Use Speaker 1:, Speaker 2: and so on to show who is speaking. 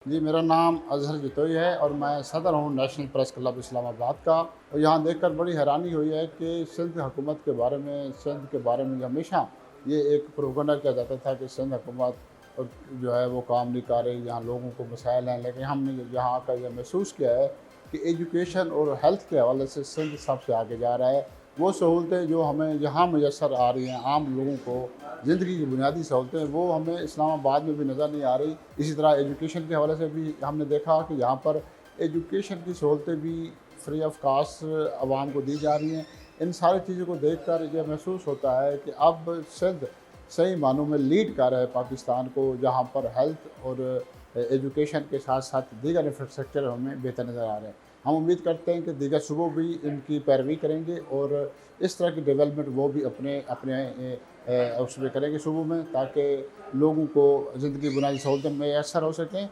Speaker 1: जी, मेरा नाम अज़हर जतोई है और मैं सदर हूँ नेशनल प्रेस क्लब इस्लामाबाद का। और यहाँ देखकर बड़ी हैरानी हुई है कि सिंध हुकूमत के बारे में, सिंध के बारे में हमेशा ये एक प्रोपेगेंडा किया जाता था कि सिंध हुकूमत जो है वो काम नहीं कर रही, यहाँ लोगों को मसाइल हैं। लेकिन हमने यहाँ आकर यह महसूस किया है कि एजुकेशन और हेल्थ के हवाले से सिंध सबसे आगे जा रहा है। वो सहूलतें जो हमें यहाँ मैसर आ रही हैं आम लोगों को, ज़िंदगी की बुनियादी सहूलतें, वो हमें इस्लामाबाद में भी नज़र नहीं आ रही। इसी तरह एजुकेशन के हवाले से भी हमने देखा कि यहाँ पर एजुकेशन की सहूलतें भी फ्री ऑफ कास्ट आवाम को दी जा रही हैं। इन सारी चीज़ों को देख कर ये महसूस होता है कि अब सिंध सही मानों में लीड कर रहा है पाकिस्तान को, जहाँ पर हेल्थ और एजुकेशन के साथ साथ दीगर इंफ्रास्ट्रक्चर हमें बेहतर नज़र आ रहे हैं। हम उम्मीद करते हैं कि दीगर सूबों भी इनकी पैरवी करेंगे और इस तरह की डेवलपमेंट वो भी अपने अपने उसमें करेंगे सूबों में, ताकि लोगों को ज़िंदगी बुनियादी सहूलतें मैसर हो सकें।